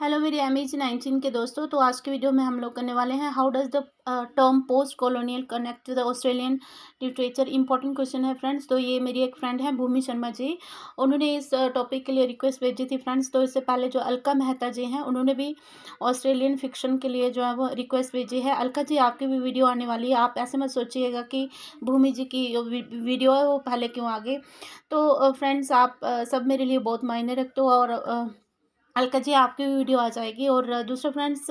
Hello मेरे MEG 19 के दोस्तों। तो आज के वीडियो में हम लोग करने वाले हैं how does the term post colonial connect to the Australian literature. Important question है फ्रेंड्स। तो ये मेरी एक फ्रेंड है भूमि शर्मा जी, उन्होंने इस टॉपिक के लिए रिक्वेस्ट भेजी थी फ्रेंड्स। तो इससे पहले जो अलका मेहता जी हैं उन्होंने भी ऑस्ट्रेलियन फिक्शन के लिए जो है वो रिक्वेस्ट भेजी है। अलका जी आपकी भी वीडियो आने वाली है, आप ऐसे मत सोचिएगा कि भूमि जी की जो वीडियो है वो पहले क्यों आ गई। तो फ्रेंड्स आप सब मेरे लिए बहुत मायने रखते हो और अलका जी आपकी भी वीडियो आ जाएगी। और दूसरा फ्रेंड्स,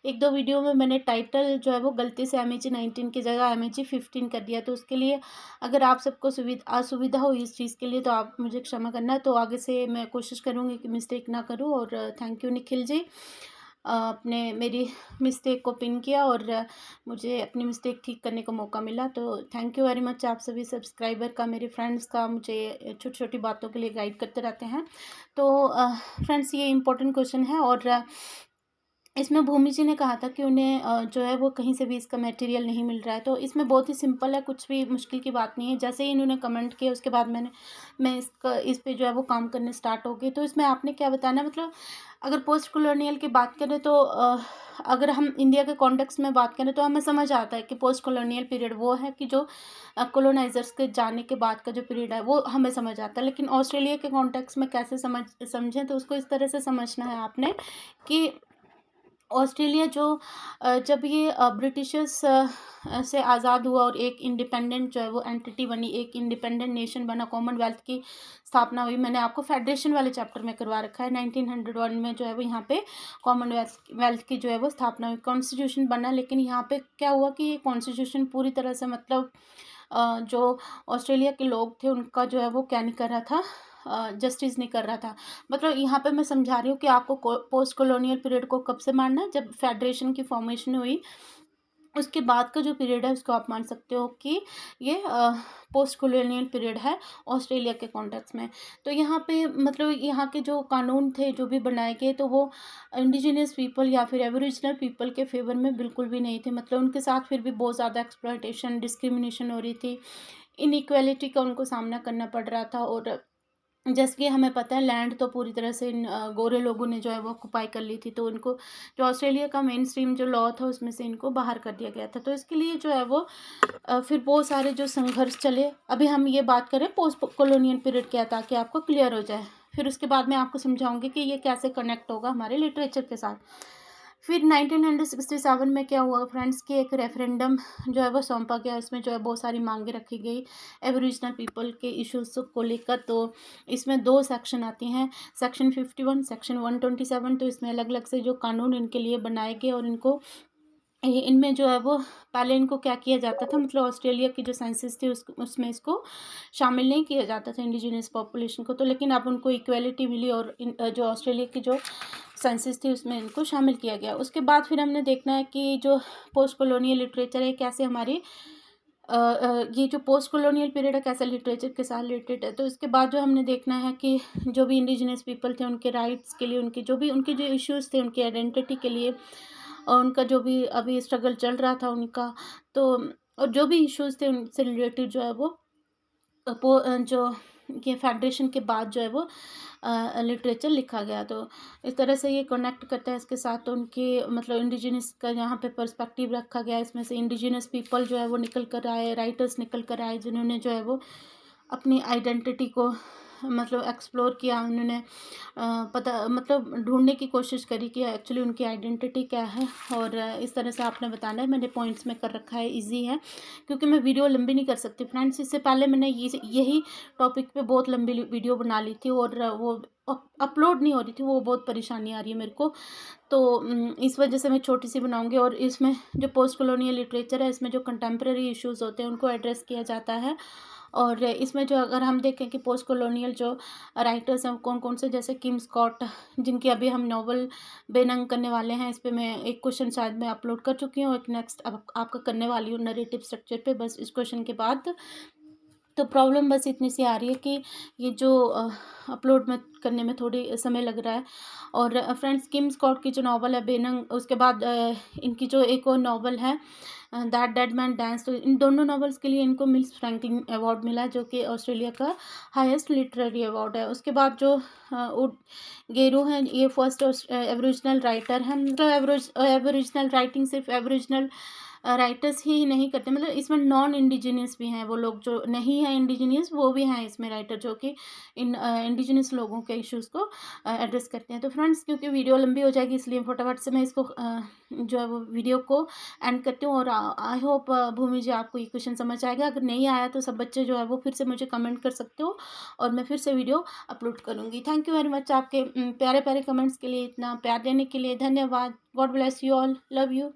एक दो वीडियो में मैंने टाइटल जो है वो गलती से MEG 19 की जगह MEG 15 कर दिया। तो उसके लिए अगर आप सबको असुविधा हो इस चीज़ के लिए तो आप मुझे क्षमा करना। तो आगे से मैं कोशिश करूँगी कि मिस्टेक ना करूँ। और थैंक यू निखिल जी, आपने मेरी मिस्टेक को पिन किया और मुझे अपनी मिस्टेक ठीक करने का मौका मिला। तो थैंक यू वेरी मच आप सभी सब्सक्राइबर का, मेरे फ्रेंड्स का, मुझे छोटी छोटी बातों के लिए गाइड करते रहते हैं। तो फ्रेंड्स ये इम्पोर्टेंट क्वेश्चन है और इसमें भूमि जी ने कहा था कि उन्हें जो है वो कहीं से भी इसका मटेरियल नहीं मिल रहा है। तो इसमें बहुत ही सिंपल है, कुछ भी मुश्किल की बात नहीं है। जैसे ही इन्होंने कमेंट किया उसके बाद मैं इस पे जो है वो काम करने स्टार्ट हो गई। तो इसमें आपने क्या बताना, मतलब अगर पोस्ट कॉलोनियल की बात करें तो अगर हम इंडिया के कॉन्टेक्स्ट में बात करें तो हमें समझ आता है कि पोस्ट कॉलोनियल पीरियड वो है कि जो कॉलोनाइजर्स के जाने के बाद का जो पीरियड है वो हमें समझ आता है। लेकिन ऑस्ट्रेलिया के कॉन्टेक्स्ट में कैसे समझें, तो उसको इस तरह से समझना है आपने कि ऑस्ट्रेलिया जो जब ये ब्रिटिशर्स से आज़ाद हुआ और एक इंडिपेंडेंट जो है वो एंटिटी बनी, एक इंडिपेंडेंट नेशन बना, कॉमनवेल्थ की स्थापना हुई। मैंने आपको फेडरेशन वाले चैप्टर में करवा रखा है। 1901 में जो है वो यहाँ पे कॉमनवेल्थ की जो है वो स्थापना हुई, कॉन्स्टिट्यूशन बना। लेकिन यहाँ पे क्या हुआ कि ये कॉन्स्टिट्यूशन पूरी तरह से मतलब जो ऑस्ट्रेलिया के लोग थे उनका जो है वो क्या नहीं कर रहा था, जस्टिस नहीं कर रहा था। मतलब यहाँ पे मैं समझा रही हूँ कि आपको पोस्ट कॉलोनियल पीरियड को कब से मानना है, जब फेडरेशन की फॉर्मेशन हुई उसके बाद का जो पीरियड है उसको आप मान सकते हो कि ये पोस्ट कॉलोनियल पीरियड है ऑस्ट्रेलिया के कॉन्टेक्स्ट में। तो यहाँ पे मतलब यहाँ के जो कानून थे जो भी बनाए गए तो वो इंडिजिनियस पीपल या फिर एबोरिजिनल पीपल के फेवर में बिल्कुल भी नहीं थे। मतलब उनके साथ फिर भी बहुत ज़्यादा एक्सप्लॉयटेशन, डिस्क्रिमिनेशन हो रही थी, इनइक्वालिटी का उनको सामना करना पड़ रहा था। और जैसे कि हमें पता है लैंड तो पूरी तरह से इन गोरे लोगों ने जो है वो ऑक्युपाई कर ली थी। तो इनको जो ऑस्ट्रेलिया का मेन स्ट्रीम जो लॉ था उसमें से इनको बाहर कर दिया गया था। तो इसके लिए जो है वो फिर बहुत सारे जो संघर्ष चले। अभी हम ये बात करें पोस्ट कॉलोनियल पीरियड क्या, ताकि आपको क्लियर हो जाए। फिर उसके बाद मैं आपको समझाऊंगी कि ये कैसे कनेक्ट होगा हमारे लिटरेचर के साथ। फिर 1967 में क्या हुआ फ्रेंड्स कि एक रेफरेंडम जो है वो सौंपा गया। उसमें जो है बहुत सारी मांगे रखी गई एबोरिजिनल पीपल के इश्यूज को लेकर। तो इसमें दो सेक्शन आती हैं, सेक्शन 51, सेक्शन 127। तो इसमें अलग अलग से जो कानून इनके लिए बनाए गए और इनमें जो है वो पहले इनको क्या किया जाता था, मतलब ऑस्ट्रेलिया की जो सेंसस थी उसमें इसको शामिल नहीं किया जाता था इंडिजिनियस पॉपुलेशन को। तो लेकिन अब उनको इक्वेलिटी मिली और जो ऑस्ट्रेलिया की जो सेंसस थी उसमें इनको शामिल किया गया। उसके बाद फिर हमने देखना है कि जो पोस्ट कॉलोनियल लिटरेचर है कैसे हमारी ये जो पोस्ट कॉलोनियल पीरियड है कैसे लिटरेचर के साथ रिलेटेड है। तो इसके बाद जो हमने देखना है कि जो भी इंडिजिनियस पीपल थे उनके राइट्स के लिए, उनके जो इश्यूज थे, उनकी आइडेंटिटी के लिए और उनका जो भी अभी स्ट्रगल चल रहा था उनका, तो और जो भी इश्यूज थे उनसे रिलेटेड जो है वो जो ये फेडरेशन के बाद जो है वो लिटरेचर लिखा गया। तो इस तरह से ये कनेक्ट करता है इसके साथ। तो उनके मतलब इंडिजिनस का यहाँ पे पर्सपेक्टिव रखा गया है। इसमें से इंडिजिनस पीपल जो है वो निकल कर आए, राइटर्स निकल कर आए जिन्होंने जो है वो अपनी आइडेंटिटी को मतलब एक्सप्लोर किया। उन्होंने पता मतलब ढूंढने की कोशिश करी कि एक्चुअली उनकी आइडेंटिटी क्या है। और इस तरह से आपने बताना है। मैंने पॉइंट्स में कर रखा है, इजी है क्योंकि मैं वीडियो लंबी नहीं कर सकती फ्रेंड्स। इससे पहले मैंने यही टॉपिक पे बहुत लंबी वीडियो बना ली थी और वो अपलोड नहीं हो रही थी, वो बहुत परेशानी आ रही है मेरे को। तो इस वजह से मैं छोटी सी बनाऊंगी। और इसमें जो पोस्ट कॉलोनियल लिटरेचर है इसमें जो कंटेम्प्रेरी इश्यूज होते हैं उनको एड्रेस किया जाता है। और इसमें जो अगर हम देखें कि पोस्ट कॉलोनियल जो राइटर्स हैं कौन कौन से, जैसे किम स्कॉट जिनकी अभी हम नॉवल बेनंग करने वाले हैं, इस पर मैं एक क्वेश्चन शायद मैं अपलोड कर चुकी हूँ, एक नेक्स्ट अब आपका करने वाली हूँ नरेटिव स्ट्रक्चर पे। बस इस क्वेश्चन के बाद तो प्रॉब्लम बस इतनी सी आ रही है कि ये जो अपलोड में करने में थोड़ी समय लग रहा है। और फ्रेंड्स, किम स्कॉट की जो नॉवल है बेनंग, उसके बाद इनकी जो एक और नॉवल है दैट डेड मैन डांस, तो इन दोनों नॉवेल्स के लिए इनको मिल्स फ्रैंकलिन अवार्ड मिला है, जो कि ऑस्ट्रेलिया का हाईएस्ट लिटरेरी अवार्ड है। उसके बाद जो गेरू हैं, ये फर्स्ट एबोरिजिनल राइटर हैं। मतलब एबोरिजिनल राइटिंग सिर्फ एबोरिजिनल राइटर्स ही नहीं करते, मतलब इसमें नॉन इंडिजिनियस भी हैं, वो लोग जो नहीं हैं इंडिजिनियस वो भी हैं इसमें राइटर, जो कि इन इंडिजिनियस लोगों के इश्यूज़ को एड्रेस करते हैं। तो फ्रेंड्स, क्योंकि वीडियो लंबी हो जाएगी, इसलिए फटाफट से मैं इसको जो है वो वीडियो को एंड करती हूँ। और आई होप भूमि जी आपको ये क्वेश्चन समझ आएगा। अगर नहीं आया तो सब बच्चे जो है वो फिर से मुझे कमेंट कर सकते हो और मैं फिर से वीडियो अपलोड करूँगी। थैंक यू वेरी मच आपके प्यारे प्यारे कमेंट्स के लिए, इतना प्यार देने के लिए धन्यवाद। God bless you all, love you.